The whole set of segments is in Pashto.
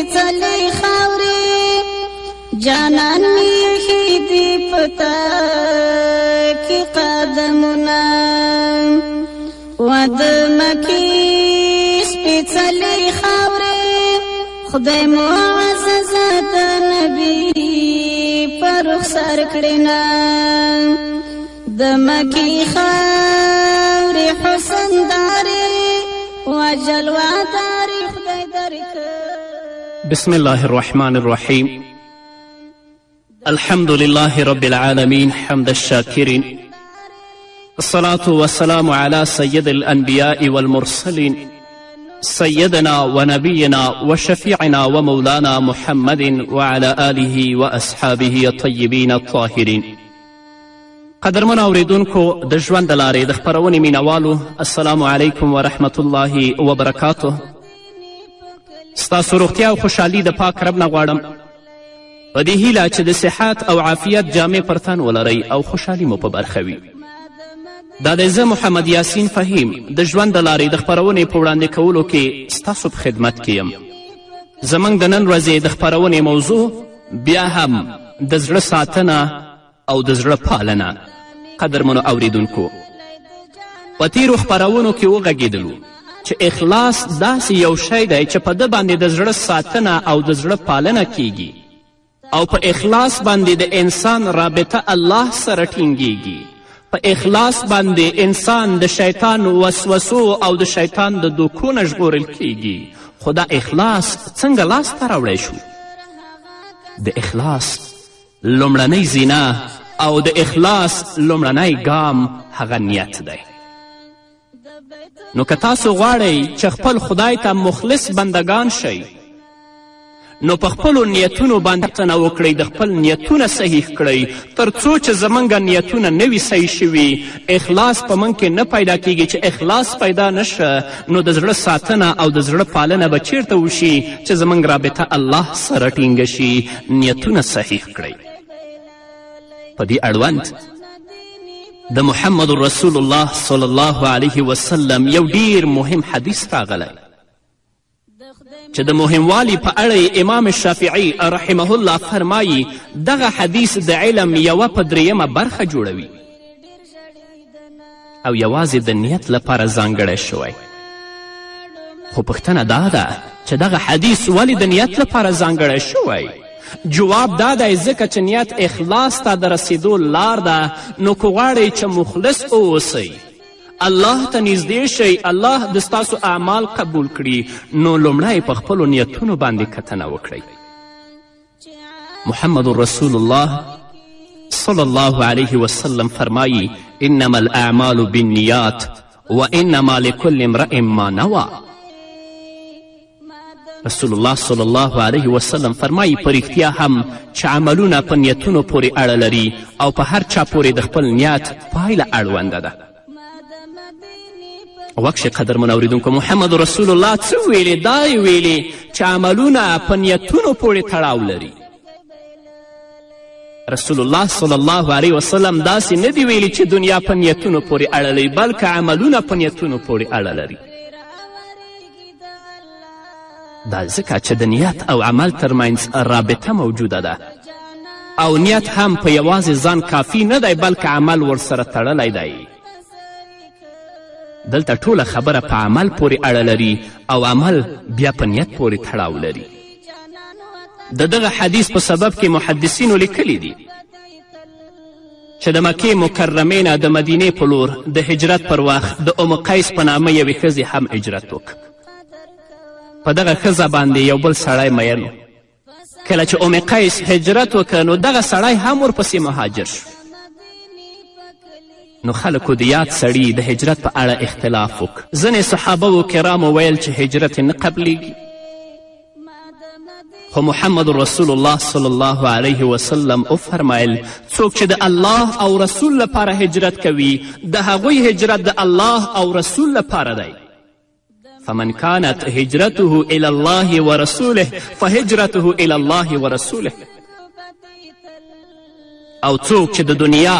سپیڅلې خاورې جانان مې ایښي دي په تا کې قدمونه و د مکې سپیڅلې خاورې خدای معززه د نبي پر رخسار کړینه د مکې خاورې حسن دارې و جلوه دارې خدای درکړه. بسم الله الرحمن الرحيم. الحمد لله رب العالمين حمد الشاكرين، الصلاة والسلام على سيد الأنبياء والمرسلين سيدنا ونبينا وشفيعنا ومولانا محمد وعلى آله وأصحابه الطيبين الطاهرين. قدرمن اوریدونکو د ژوند د لارې د خپرونې مینوالو، السلام علیکم ورحمت الله وبرکاته. ستاسو روغتیا او خوشحالي د پاک رب نه غواړم په دې هیله چې د صحت او عافیت جامې پر تن ولرئ او خوشحالي مو په برخه وي. دا دی زه محمد یاسین فهیم د ژوند د لارې د خپرونې په وړاندې کولو کې ستاسو په خدمت کې یم. زموږ د نن ورځې د خپرونې موضوع بیا هم د زړه ساتنه او د زړه پالنه. قدرمنو اوریدونکو، په تیرو خپرونو کې وغږېدلو چې اخلاص داسې یو شی دی چې په ده باندې د زړه ساتنه او د زړه پالنه کیږي او په اخلاص باندې د انسان رابطه الله سره ټینګیږي. په اخلاص باندې انسان د شیطان وسوسو او د شیطان د دوکو نه ژغورل کیږي. خو دا اخلاص څنګه لاسته راوړی شو؟ د اخلاص لومړنۍ زینه او د اخلاص لومړنی ګام هغه نیت دی. نو که تاسو غواړئ چې خپل خدای ته مخلص بندگان شئ، نو په خپلو نیتونو باندې څنه وکړئ، د خپل نیتونه صحیح کړئ. تر څو چې زموږ نیتونه نه وي صحیح شوي، اخلاص په موږ کې نه پیدا کیږي. چې اخلاص پیدا نشه، نو د زړه ساتنه او د زړه پالنه به چیرته وشي چې زموږ رابطه الله سره ټینګه شي. نیتونه صحیح کړئ. په دې اړوند د محمد رسول الله صلی الله علیه وسلم یو ډیر مهم حدیث راغلی چې د مهموالي په اړه امام شافعي رحمه الله فرمایي دغه حدیث د علم یوه په دریمه برخه جوړوي او یوازې د نیت لپاره ځانګړی شوی. خو پوښتنه دا ده چې دغه حدیث ولې د نیت لپاره ځانګړی شوی؟ جواب دا دی ځکه چې نیت اخلاص ته د رسیدو لار ده. نو که غواړئ چې مخلص اوسئ، الله ته نږدې شئ، الله د ستاسو اعمال قبول کړي، نو لومړی په خپلو نیتونو باندې کتنه وکړئ. محمد رسول الله صلی الله علیه وسلم فرمایي انما الاعمال بالنیات وانما لكل امرئ ما نوى. رسول الله صلی الله علیه وسلم فرمایي په رښتیا هم چې عملونه په نیتونو پورې اړه لري او په هر چا پورې د خپل نیت پایله اړونده ده. وکشې قدرمن اوریدونکو، محمد رسول الله څه ویلې؟ دا یې ویلې چې عملونه په نیتونو پورې تړاو لري. رسول الله صلی الله علیه وسلم داسې نه دی ویلي چې دنیا په نیتونو پورې اړه لري، بلکې عملونه په نیتونو پورې اړه لري. دا ځکه چې د نیت او عمل ترمنځ رابطه موجوده ده او نیت هم په یوازې ځان کافي نه دی، بلکې عمل ورسره تړلی دی. دلته ټوله خبره په عمل پورې اړه لري او عمل بیا په نیت پورې تړاو لري. د دغه حدیث په سبب کې محدثینو لیکلی دي چې د مکې مکرمې نه د مدینې په لور د هجرت پر وخت د ام قیس په نامه یوې ښځې هم هجرت وکړ. په دغه ښځه باندې یو بل سړی مین و. کله چې ام قیس هجرت وکړ، نو دغه سړی هم ورپسې مهاجر شو. نو خلکو د یاد سړي د هجرت په اړه اختلاف وکړ. ځینې صحابه و کرامو ویل چې هجرت نه قبلیږي، خو محمد رسول الله صلی الله علیه وسلم وفرمایل څوک چې د الله او رسول لپاره هجرت کوي، د هغوی هجرت د الله او رسول لپاره دی. فمن كانت هجرته الى الله ورسوله فهجرته الى الله ورسوله. او څوک چې د دنیا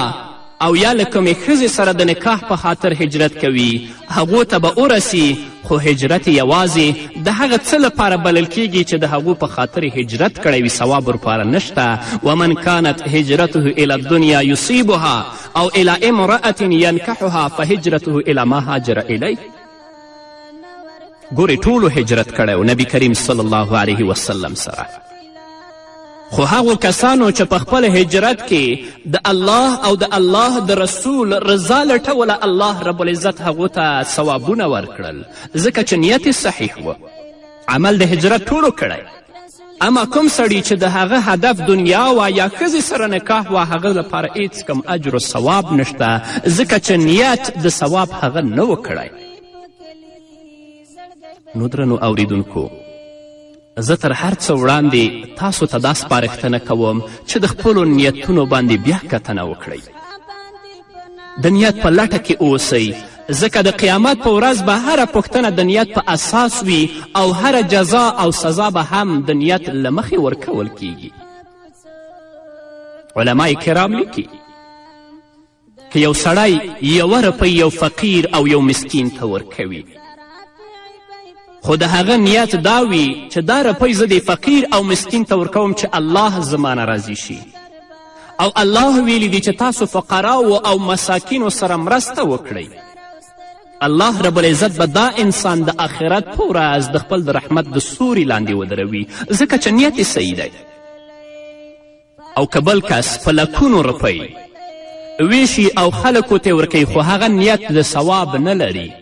او یا له کومې ښځې سره د نکاح په خاطر هجرت کوي هغو ته به ورسي، خو هجرت یوازې د هغه څه لپاره بلل کیږي چې د هغو په خاطر هجرت کړی وي، ثواب ورپاره نشته. ومن کانت هجرته الی الدنیا یصیبها او الی امرأة ینکحها فهجرته الی ما هاجر الیه. ګورې ټولو هجرت کړی و نبی کریم صلی الله علیه وسلم سره، خو هغو کسانو چې په خپل هجرت کې د الله او د الله د رسول رضا لټوله، الله رب العزت هغو ته ثوابونه ورکړل ځکه چې نیت یې صحیح و، عمل د هجرت ټولو کړی. اما کوم سړي چې د هغه هدف دنیا وه یا ښځې سره نکاح وه، هغه لپاره هیڅ کم اجر و ثواب نشته ځکه چې نیت د ثواب هغه نه و کړی. نو درنو اوریدونکو، زه تر هر څه وړاندې تاسو ته دا سپارښتنه کوم چې د خپلو نیتونو باندې بیا کتنه وکړئ. د نیت په لټه کې اوسئ ځکه د قیامت په ورځ به هره پوښتنه د نیت په اساس وي او هره جزا او سزا به هم د نیت له مخې ورکول کیږي. علما کرام لیکي که یو سړی یوه روپۍ یو فقیر او یو مسکین ته ورکوي، خو د هغه نیت دا وي چې دا روپۍ زه د فقیر او مسکین ته ورکوم چې الله زمانه راضي شي، او الله ویلی دی چې تاسو فقراو او مساکینو سره مرسته وکړئ، الله رب العزت به دا انسان د آخرت په ورځ د خپل د رحمت د سوري لاندې ودروي ځکه چې نیت یې صحیح دی. او که بل کس په لکونو روپۍ ویشي او خلکو ته ورکوي خو هغه نیت د ثواب نه لري،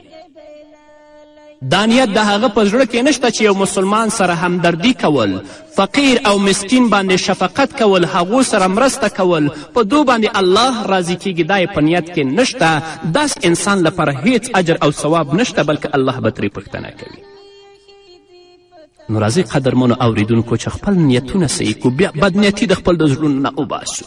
دا نیت د هغه په زړه کې نشته چې یو مسلمان سره همدردي کول، فقیر او مسکین باندې شفقت کول، هغو سره مرسته کول، په دو باندې الله راضي کیږي، دا یې په نیت کې نشته. داس انسان لپاره هیڅ اجر او ثواب نشته بلکې الله به ترې پوښتنه کوي. نو راځئ قدرمنو اوریدونکو چې خپل نیتونه صحیح کړو، بیا بدنیتي د خپل د زړونو نه وباسو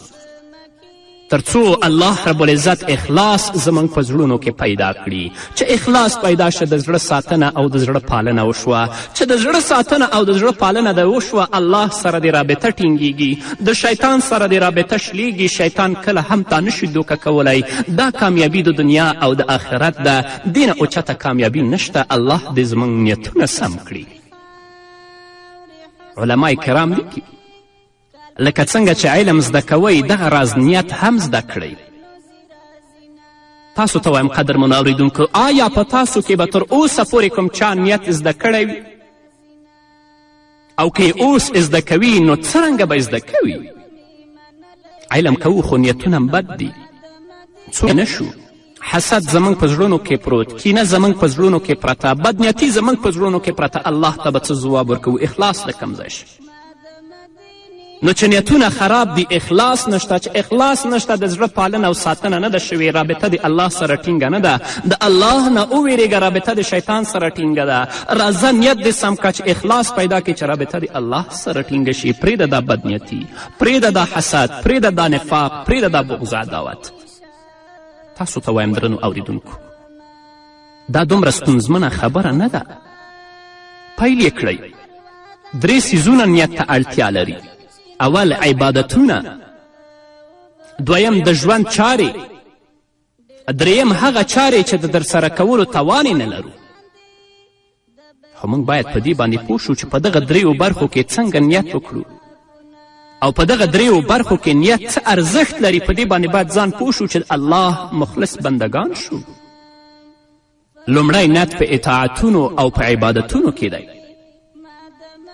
تر څو الله رب العزت اخلاص زموږ په زړونو کې پیدا کړي. چې اخلاص پیدا شه د زړه ساتنه او د زړه پالنه وشوه، چې د زړه ساتنه او د زړه پالنه د وشوه، الله سره د رابطه ټینګیږي، د شیطان سره د رابطه شلیږي، شیطان کله هم تا نشي دوکه کولی. دا کامیابي د دنیا او د آخرت ده، دې نه اوچته کامیابي نشته. الله دې زموږ نیتونه سم کړي. علما کرام لیکي لکه څنګه چې علم زده کوئ دغه راز نیت هم زده کړئ. تاسو ته وایم قدرمنو اوریدونکو، آیا په تاسو کې به تر اوسه پورې کوم چا نیت زده کړی وي؟ او که اوس زده کوي نو څرنګه به زده کوي؟ علم کوو خو نیتونه بد دي، څو نه شو. حسد زموږ په زړونو کې پروت، کینه زموږ په زړونو کې پرته، بدنیتي زموږ په زړونو کې پرته، الله ته به څه ځواب ورکوو؟ اخلاص د کوم ځای شي؟ نو چې نیتونه خراب دي، اخلاص نشته. چې اخلاص نشته، د زړه پالنه او ساتنه نه ده شوې، رابطه د الله سره ټینګه نه ده، د الله نه وویرېږه، رابطه د شیطان سره ټینګه ده. راځه نیت دې سم کړه چې اخلاص پیدا کړي، چې رابطه د الله سره ټینګه شي. پرېږده دا بدنیتي، پرېږده دا حسد، پرېږده دا نفاق، پرېږده دا بغض عداوت. تاسو ته وایم درنو اوریدونکو، دا دومره ستونزمنه خبره نه ده. پیل یې کړئ. 3 څیزونه نیت ته اړتیا لري. اول عبادتونه، دویم د ژوند چارې، دریم هغه چارې چې د درسره کولو توان نه لرو. خو موږ باید په دې باندې پوه شو چې په دغه 3 برخو کې څنګه نیت وکړو، او په دغه 3 برخو کې نیت څه ارزښت لري. په دې باندې باید ځان پوه شو چې الله مخلص بندگان شو. لومړی نیت په اطاعتونو او په عبادتونو کې دی.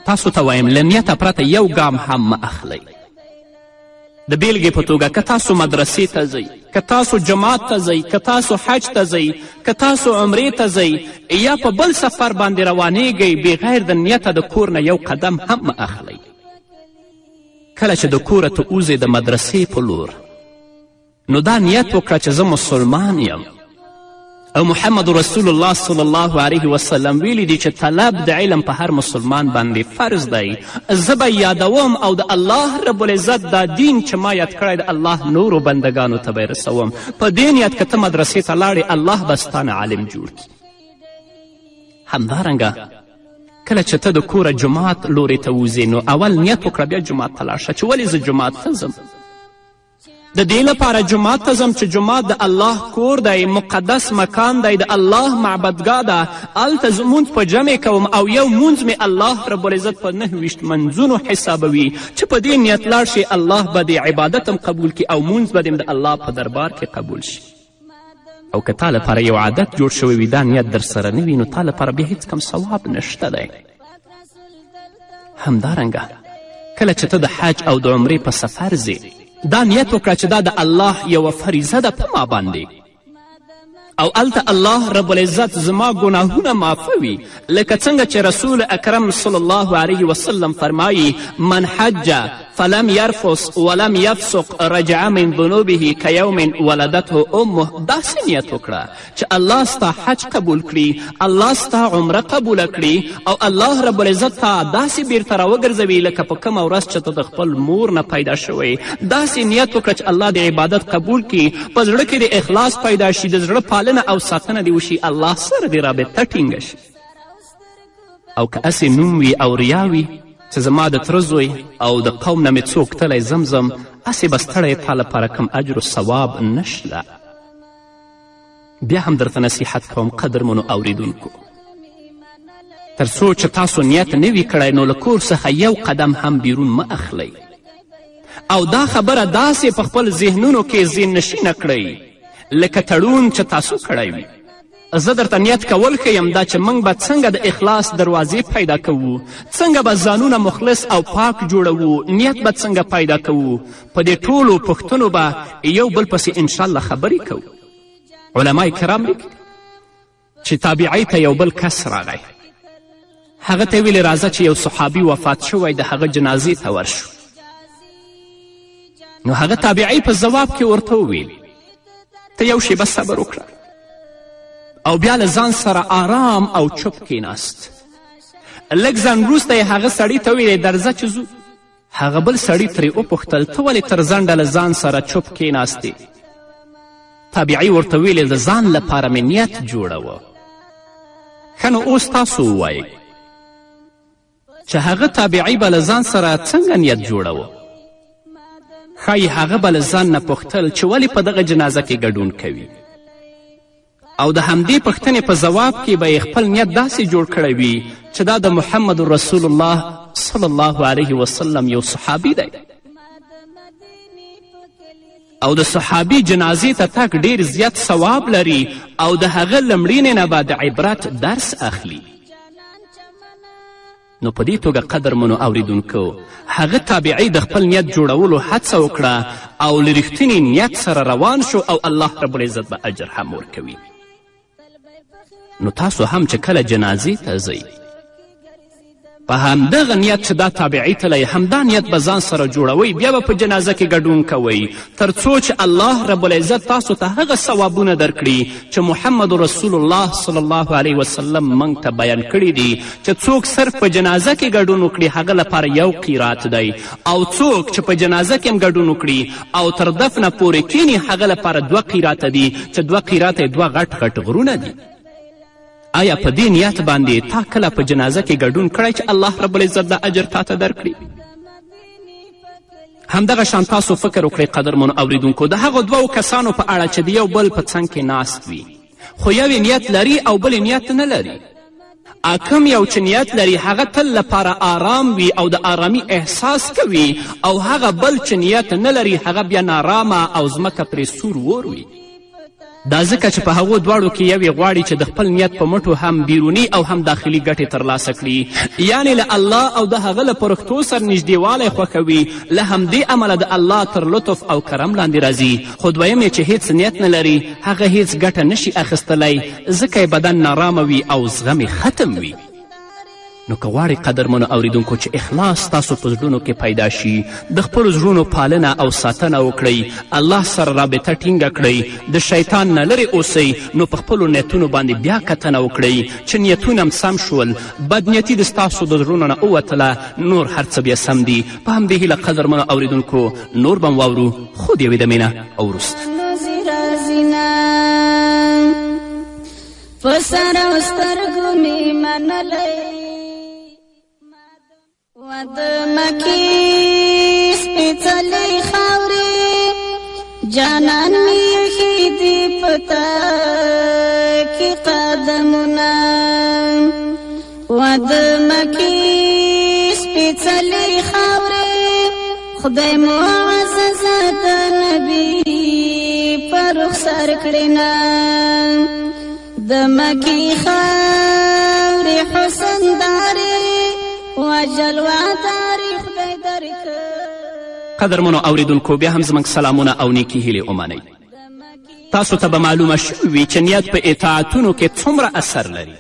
تاسو ته وایم له نیته پرته یو ګام هم مه اخلئ. د بیلګې په توګه که تاسو مدرسې ته ځئ، که تاسو جماعت ته ځئ، که تاسو حج ته ځئ، که تاسو عمرې ته ځئ، یا په بل سفر باندې روانیږئ، بغیر د نیته د کور نه یو قدم هم مه اخلئ. کله چې د کوره ته اوځئ د مدرسې په لور، نو دا نیت وکړه چې زه مسلمان یم، او محمد رسول الله صلی الله علیه وسلم ویلی دی چې طلب د علم په هر مسلمان باندې فرض دی. زه به یادوم او د الله رب العزت دا دین چې ما یاد کړی د الله نورو بندگانو ته به رسوم. په دې نیت که ته مدرسې ته لاړې، الله به ستا نه عالم جوړ کړي. همدارنګه کله چې ته د کوره جماعت لورې ته وځې، نو اول نیت وکړه، بیا جماعت ته لاړ شه چې ولې زه جماعت ته ځم. د دې لپاره جومات ته ځم چې جومات د الله کور دی، مقدس مکان دی، د الله معبدګاه ده. هلته زمونځ په جمع کوم او یو مونځ مې الله رب العزت په 29 منځونو حسابوي چې په دې نیت لاړ شي الله به د عبادت هم قبول کړي او مونځ به د الله په دربار کې قبول شي. او که تا لپاره یو عادت جوړ شوی وي دا نیت در سره نه وي نو تا لپاره بیا هیڅ کم ثواب نشته دی. همدارنګه کله چې ته د حج او د عمرې په سفر ځې دا نیت وکړه چې دا د الله یوه فریضه ده په ما باندې او هلته الله رب العزت زما ګناهونه معافوي، لکه څنګه چې رسول اکرم صلی الله علیه وسلم فرمایي من حج فلم يرفس ولم يفسق رجع من ذنوبه كيوم ولدته امه. داسې نیت وکړه چې الله ستا حج قبول کړي، الله ستا عمره قبوله کړي او الله رب العزت تا داسې بیرته راوګرځوي لکه په کومه ورځ چې ته د خپل مور نه پیدا شوی. داسې نیت وکړه چې الله د عبادت قبول کړي، په زړه کې د اخلاص پیدا شي، د زړه پالنه او ساتنه دې وشي، الله سره دې رابطه ټینګه شي. او که اسې نوم وي او ریا وي چې زما د تره زوی او د قوم نه مې څوک تلی زمزم، هسې به ستړی تا لپاره کم اجر و ثواب نشته. بیا هم درته نصیحت کوم قدرمنو اوریدونکو، تر څو چې تاسو نیت نه وي کړی نو له کور څخه یو قدم هم بیرون مه اخلئ او دا خبره داسې په خپل ذهنونو کې ځین نشینه کړئ لکه تړون چې تاسو کړی وي. زه درته نیت کول ښیم دا چې موږ به څنګه د اخلاص دروازې پیدا کوو، څنګه به ځانونه مخلص او پاک جوړوو، نیت به څنګه پیدا کوو. په دې ټولو پوښتنو به یو بل پسې انشاءالله خبرې کوو. علما کرام لیکي چې تابعی ته یو بل کس راغی، هغه ته ویلې راځه چې یو صحابي وفات شوی د هغه جنازې ته ورشو. نو هغه تابعی په ځواب کې ورته وویل ته یو شیبه صبر وکړه او بیا له ځان سره آرام او چپ کیناست. لږ ځان وروسته یې هغه سړي ته ویلې درځه چې ځو. هغه بل سړي ترې وپوښتل ته ولې تر ځنډه له ځان سره چپ کیناستې؟ تابعي ورته ویلې د ځان لپاره مې نیت جوړوه. ښه نو اوس تاسو ووایئ چې هغه تابعي به له ځان سره څنګه نیت جوړوه؟ ښایي هغه به له ځان نه پوښتل چې ولې په دغه جنازه کې ګډون کوي او د همدې پوښتنې په ځواب کې به یې خپل نیت داسې جوړ کړی وي چې دا د محمد رسول الله صلی الله علیه وسلم یو صحابي دی او د صحابي جنازې ته تګ ډیر زیات ثواب لري او د هغه له مړینې نه به د عبرت درس اخلي. نو په دې توګه قدرمنو اوریدونکو هغه تابعی د خپل نیت جوړولو هڅه وکړه او له رښتینې نیت سره روان شو او الله رب العزت به اجر هم ورکوي. نو تاسو هم چې کله جنازې ته ځئ په همدغه نیت چې دا تابعی تلی همدا نیت به ځان سره جوړوئ، بیا به په جنازه کې ګډون کوئ تر څو چې الله رب العزت تاسو ته هغه ثوابونه درکړي چې محمد رسول الله صلی الله علیه وسلم موږ ته بیان کړي دي چې څوک صرف په جنازه کې ګډون وکړي هغه لپاره یو قیرات دی او څوک چې په جنازه کې هم ګډون وکړي او تر دفنه پورې کینی هغه لپاره 2 قیراته دي چې 2 قیراته 2 غټ غټ غرونه دي. آیا په دې نیت باندې تا کله په جنازه کې ګډون کړی چې الله رب العزت دا اجر تا ته درکړي؟ همدغه شان تاسو فکر وکړئ قدرمنو اوریدونکو د هغو 2 کسانو په اړه چې د یو بل په څنګ کې ناست وي خو یو نیت لري او بل نیت نه لري. کوم یو چې نیت لري هغه تل لپاره آرام وي او د آرامي احساس کوي او هغه بل چې نیت نه لري هغه بیا نارامه او ځمکه پرې سور ور وي. دا ځکه چې په هغو دواړو کې یو یې غواړي چې د خپل نیت په مټو هم بیروني او هم داخلي ګټې ترلاسه کړي، یعنې له الله او د هغه له پرښتو سره نږدېوالی خوښوي، له همدې امله د الله تر لطف او کرم لاندې راځي. خو دویم یې چې هیڅ نیت نه لري هغه هیڅ ګټه نشي اخیستلی ځکه یې بدن نارامه وي او زغم یې ختم وي. نو که غواړئ قدرمنو اوریدونکو چې اخلاص تاسو په زړونو کې پیدا شي، د خپلو زړونو پالنه او ساتنه وکړئ، الله سره رابطه ټینګه کړئ، د شیطان نه لرې اوسئ، نو په خپلو نیتونو باندې بیا کتنه وکړئ چې نیتونه هم سم شول، بدنیتي د ستاسو د زړونو نه ووتله، نور هر څه بیا سم دي. په همدې هیله قدرمنو اوریدونکو نور به واورو خو د یوې دمې نه او وروسته په سر او سترګو مې منلی و د مکې سپېڅلې خاورې جانان می یخی دی پتا کی قدمنا ود مکی سپیڅلی خاورې خدای معزز د نبی پر رخسار کړینا د مکی خاورې حسن دارې وجلوه دارې خدای درکړ. قدرمنو اوریدونکو بیا هم زموږ سلامونه او نیکې هیلې ومنئ. تاسو ته به معلومه شوي وي چې نیت په اطاعتونو کې څومره اثر لري.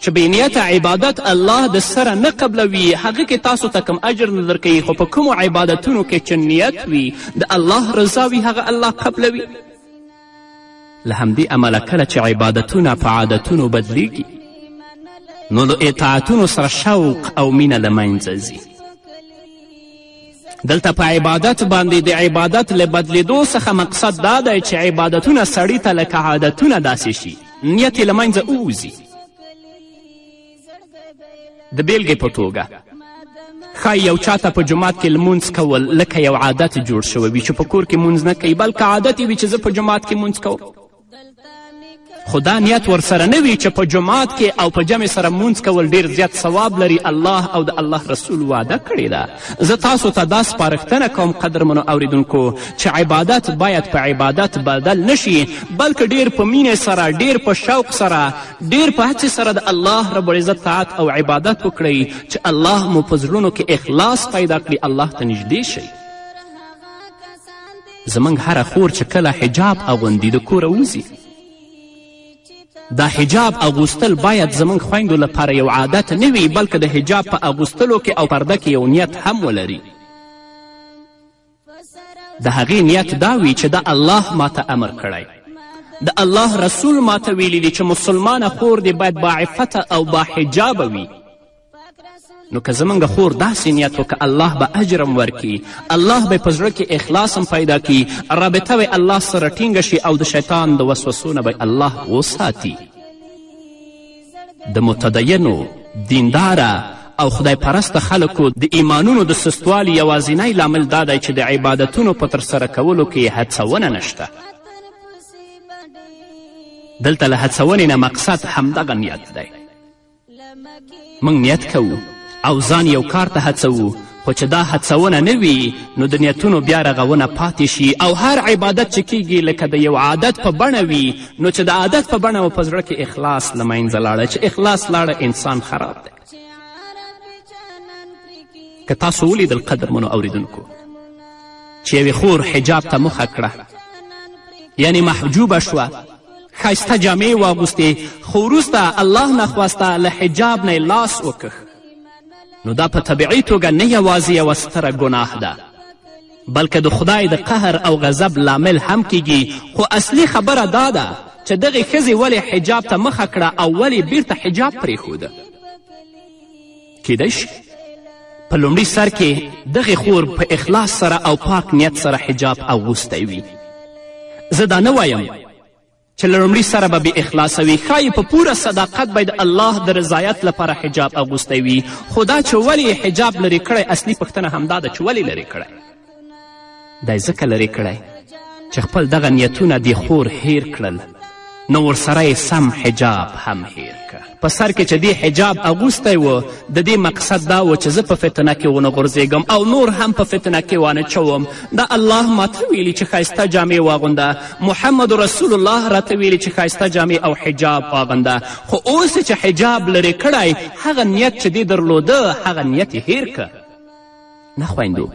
چې بې نیته عبادت الله د سره نه قبلوي هغه کې تاسو ته کم اجر نه درکوي، خو په کومو عبادتونو کې چې نیت وي د الله رضا وي هغه الله قبلوي. له همدې امله کله چې عبادتونه په عادتونو بدلیږي نو د اطاعتونو سره شوق او مینه له منځه ځي. دلته په عبادت باندې د عبادت له بدلیدو څخه مقصد دا دی چې عبادتونه سړي ته لکه عادتونه داسې شي، نیت یې له منځه ووځي. د بیلګې په توګه ښایي یو چاته په جومات کې لمونځ کول لکه یو عادت جوړ شوی وي چې په کور کې مونځ نه کوي، بلکې عادت یې وي چې زه په جومات کې مونځ کوم. خو دا نیت ورسره نه وي چې په جومات کې او په جمع سره مونځ کول ډیر زیات ثواب لري. الله او د الله رسول وعده کړې ده. زه تاسو ته دا سپارښتنه کوم قدرمنو اوریدونکو چې عبادت باید په عبادت بدل نشي، بلکې ډیر په مینې سره، ډیر په شوق سره، ډیر په هڅې سره د الله رب العزت طاعت او عبادت وکړئ چې الله مو په زړونو کې اخلاص پیدا کړي، الله ته نږدې شئ. زموږ هره خور چې کله حجاب اغوندي د کوره وځي، دا حجاب اغوستل باید زموږ خویندو لپاره یو عادت نه وي، بلکې د حجاب په اغوستلو کې او پرده کې یو نیت هم ولري. د هغې نیت دا وي چې دا الله ماته امر کړی، د الله رسول ماته ویلی دی چې مسلمانه خور دی باید باعفته او باحجابه وي. نو که زموږ خور داسې نیت وکړه الله به اجرم ورکي، الله به په زړه کې اخلاص هم پیدا کړي، رابطه به الله سره ټینګه شي او د شیطان د وسوسو نه به الله وساتي. د متدینو، دینداره او خدای پرسته خلکو د ایمانونو د سستوالي یوازینی لامل دا دی چې د عبادتونو په ترسره کولو کې هڅونه نشته. دلته له هڅونې نه مقصد همدغه نیت دی. موږ نیت کوو او ځان یو کار ته هڅوو، خو چې دا هڅونه نه وي نو د نیتونو بیا رغونه پاتې شي او هر عبادت چې کیږي لکه د یو عادت په بڼه وي، نو چې د عادت په بڼه و په زړه کې اخلاص له منځه لاړه. چې اخلاص لاړه انسان خراب دی. که تاسو ولیدل قدرمنو اوریدونکو چې یوې خور حجاب ته مخه کړه، یعنی محجوبه شوه، ښایسته جامې واغوستې، خو وروسته الله نخواسته له حجاب نه لاس وکښ، نو دا په طبیعي توګه نه یوازې یوه ستره ګناه ده بلکې د خدای د قهر او غضب لامل هم کیږي. خو اصلي خبره دا ده چې دغې ښځې ولې حجاب ته مخه کړه او ولې بیرته حجاب پرېښوده. کیدای شي په لومړي سر کې دغې خور په اخلاص سره او پاک نیت سره حجاب اغوستی وي. زه دا نه وایم چې له لومړي سره به بې اخلاصه وي، ښایي په پوره صداقت به د الله د رضایت لپاره حجاب اغوستی وي. خو دا چې ولې حجاب لرې کړی، اصلي پوښتنه همدا ده چې ولې لرې کړی. دا یې ځکه لرې کړی چې خپل دغه نیتونه دې خور هیر کړل، نو ورسره یې سم حجاب هم هیر کړ. په سر کې چې دې حجاب اغوستی و د دې مقصد دا و چې زه په فتنه کې ونه غورځېږم او نور هم په فتنه کې وانه چوم. دا الله ماته ویلي چې ښایسته جامې واغونده، محمد رسول الله راته ویلي چې ښایسته جامې او حجاب واغونده، خو اوس چې حجاب لرې کړی هغه نیت چې دې درلوده هغه نیت یې هیر که. نه خویندو،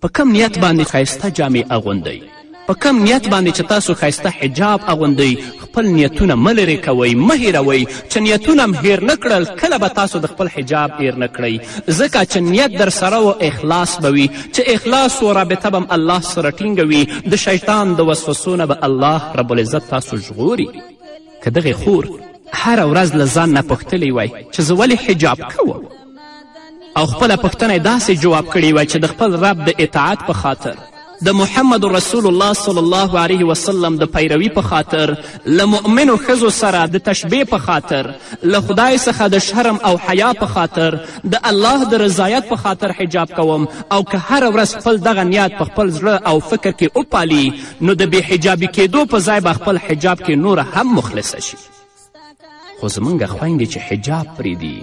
په کم نیت باندې ښایسته جامې اغوندئ، په کم نیت باندې چې تاسو ښایسته حجاب اغوندئ، خپل نیتونه مه لرې کوئ، مه هیروئ. چې نیتونه م هیر نه کړل کله به تاسو د خپل حجاب هیر نه کړئ، ځکه چې نیت در سره و اخلاص به وي، چې اخلاص و رابطه به الله سره ټینګه وي، د شیطان د وسوسو نه به الله رب العزت تاسو ژغوري. که دغې خور هره ورځ له ځان نه پوښتلی وای چې زه ولې حجاب کوم او خپله پوښتنه یې داسې جواب کړې وای چې د خپل رب د اطاعت په خاطر د محمد رسول الله صلی الله علیه وسلم د پیروي په خاطر، له مؤمنو ښځو سره د تشبیه په خاطر، له خدای څخه د شرم او حیا په خاطر، د الله د رضایت په خاطر حجاب کوم، او که هره ورځ خپل دغه نیت په خپل زړه او فکر کې وپالي، نو د بې حجابي کېدو په ځای به خپل حجاب کې نوره هم مخلصه شي. خو زموږ خویندې چې حجاب پرېږدي،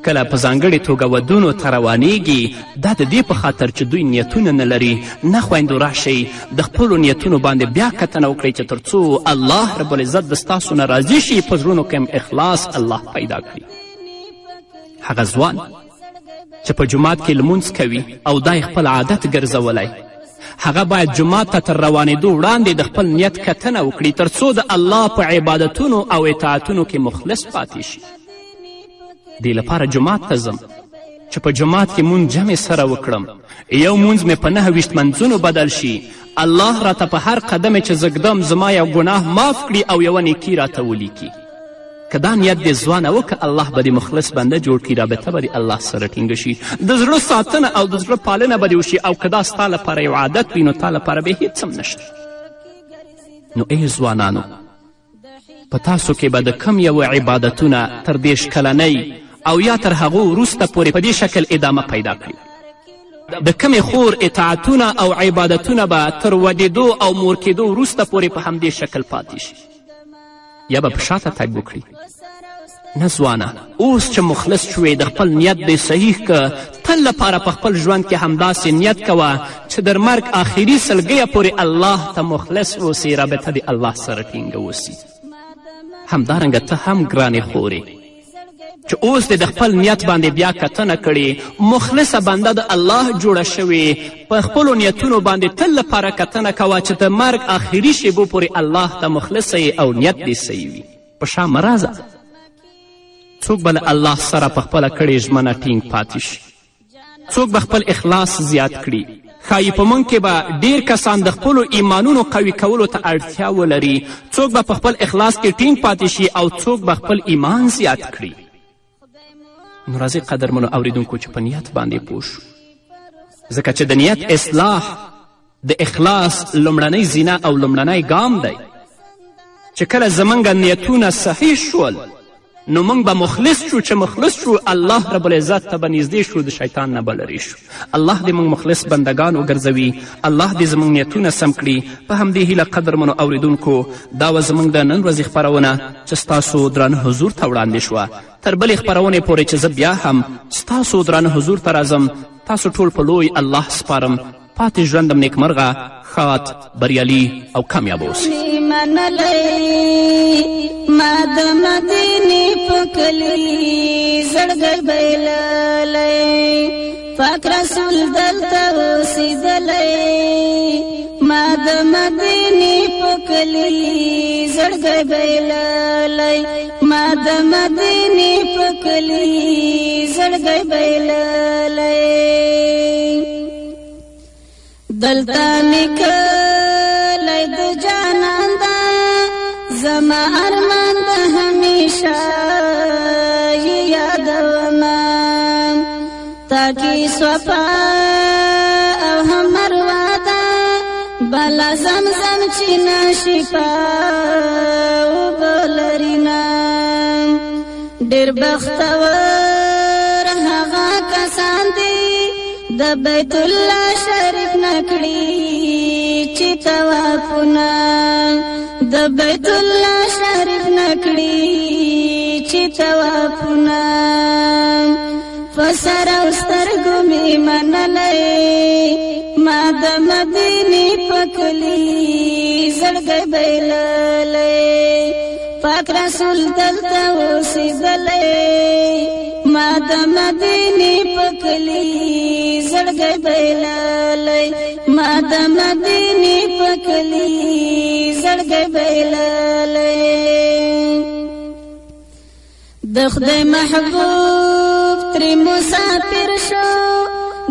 کله په ځانګړې توګه ودونو ته روانیږي، دا د دې په خاطر چې دوی نیتونه نه لري. نه خویندو راشئ د خپلو نیتونو باندې بیا کتنه وکړئ چې تر څو الله رب العزت د ستاسو نه راضي شي، په زړونو کې هم اخلاص الله پیدا کړي. هغه ځوان چې په جومات کې لمونځ کوي او دا خپل عادت ګرځولی، هغه باید جومات ته تر روانېدو وړاندې د خپل نیت کتنه وکړي تر څو د الله په عبادتونو او اطاعتونو کې مخلص پاتې شي. دې لپاره جومات ته ځم چې په جومات کې مونځ جمع سره وکړم، یو مونځ مې په 29 منځونو بدل شي، الله راته په هر قدم چې زګدم زما یو ګناه معاف کړي او یوه نیکي راته ولیکي. که دا نیت دې ځوانه وکړه، الله به دې مخلص بنده جوړ کړي، رابطه به دې الله سره ټینګه شي، د زړه ساتنه او د زړه پالنه به دې وشي. او که دا ستا لپاره یو عادت وي، نو تا لپاره به هیڅ هم نشته. نو ای ځوانانو، په تاسو کې به د کم یو عبادتونه تر 30 کلنۍ او یا تر هغو وروسته پورې په دې شکل ادامه پیدا کړي. د کمې خور اطاعتونه او عبادتونه به تر ودېدو او مور کېدو وروسته پورې په همدې شکل پاتې شي، یا به په شاته تګ وکړي. نه ځوانه، اوس چې مخلص شوې، د خپل نیت دې صحیح که، تل لپاره په خپل ژوند کې همداسې نیت کوه چې در مرګ آخري سلګیه پورې الله ته مخلص اوسې، رابطه دې الله سره ټینګه اوسي. همدارنګه ته هم ګرانې خورې چې اوس دې د خپل نیت باندې بیا کتنه کړې، مخلصه بنده د الله جوړه شوې، په خپلو نیتونو باندې تل لپاره کتنه کوه چې د مرګ آخري شیبو پورې الله ته مخلصه یې او نیت دې صحیح وي. په شا مه راځه، څوک به له الله سره په خپله کړې ژمنه ټینګ پاتې شي، څوک به خپل اخلاص زیات کړي. ښایي په موږ کې به ډېر کسان د خپلو ایمانونو قوي کولو ته اړتیا ولري، څوک به په خپل اخلاص کې ټینګ پاتې شي او څوک به خپل ایمان زیات کړي. نو راځئ قدرمنو اوریدونکو چې په نیت باندې پوه شو، ځکه چې د نیت اصلاح د اخلاص لومړنی زینه او لومړنی ګام دی. چې کله زموږ نیتونه صحیح شول، نو موږ به مخلص شو. چې مخلص شو، الله رب العزت ته به نږدې شو، د شیطان نه به لرې شو. الله دې موږ مخلص بندگان وګرځوي، الله دې زموږ نیتونه سم کړي. په همدې هیله قدرمنو اوریدونکو، دا وه زموږ د نن ورځې خپرونه چې ستاسو درانه حضور ته وړاندې شوه. تر بلې خپرونې پورې چې زه بیا هم ستاسو درانه حضور ته راځم، تاسو ټول په لوی الله سپارم. پاتې ژوندم نیکمرغه، ښاد، بریالي او کامیاب اوسئ. ما د مدینې په کلي زړګی بایللی، پاک رسول دلته اوسېدلی. ما د مدینې په کلي زړګی بایللی، ما د مدینې په کلي زړګی بایللی. دلته نکلی د جانان ده زما ارمان د همیشه یې یادومه، تاکي صفا او هم مروه ده، بلا زمزم چې نه شفا اوبه لرینه. ډېر بختور هغه کسان دي د بیت الله شریف نه کړي چې طوافونه، د بیت الله شریف نه کړي چې طوافونه. په سر او سترګو مې منلی، ما د مدینې په کلي زړګی بایللی، پاک رسول دلته اوسېدلی. ما د مدینې په کلي زړګی بایللی، ما د مدینې په کلي زړګی بایللی. د خدای محبوب ترې مسافر شو،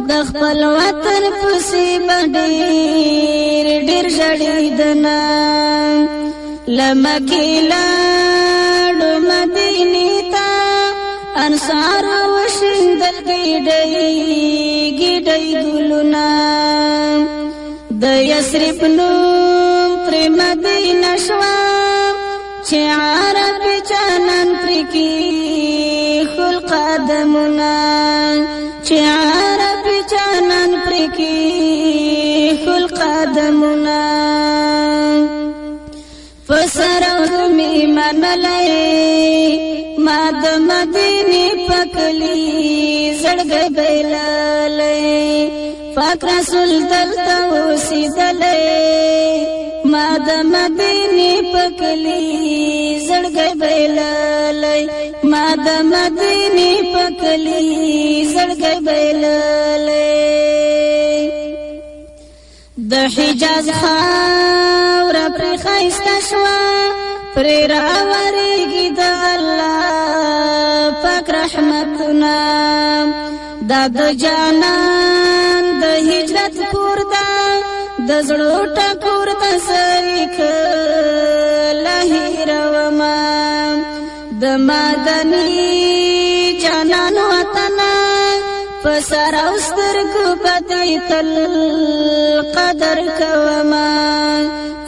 د خپل وطن پسې به ډېر ژړېدنه. له مکې لاړو مدینې ته، انصارو وشیندل ګیډۍ ګیډۍ ګلونه. د یثرب نوم پر مدینه شوه چې عرب جانان پرې کېښول قدمونه چې عرب جانان پرې کېښول قدمونه په سره مې منلی ما د مدینې په کلي زړګی بایللی پاک رسول دلته اوسېدلی ما د مدینې په کلي زړګی بایللی ما د مدینې په کلي زړګی بایللی د حجاز خاوره پرې ښایسته شوه پرې راورېږي د الله پاک رحمتونه دا د جانان د هجرت کور ده د زړو ټکور د سړي کله هېرومه د مدني جانان وطنه په سر او سترګو به دې تل قدر کومه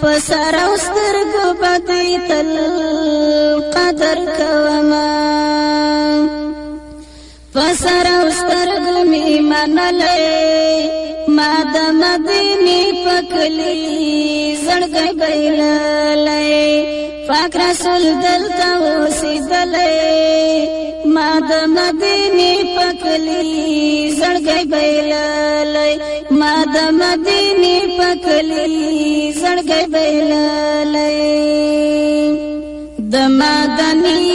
په سر او سترګو به دې تل قدر کومه په سر او سترګو مې منلی ما د مدینې په کلي زړګی بایللی پاک رسول دلته اوسېدلی ما د مدینې په کلي زړګی بایللی ما د مدینې په کلي زړګی بایللی د مدني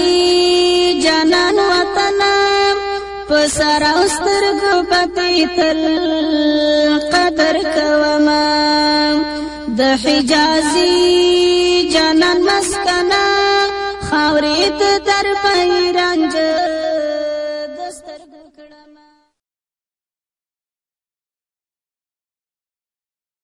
جانان وطنه په سر او سترګو به دې تل قدر کومه د حجازي جانان مسکنه خاورې د در په رنجه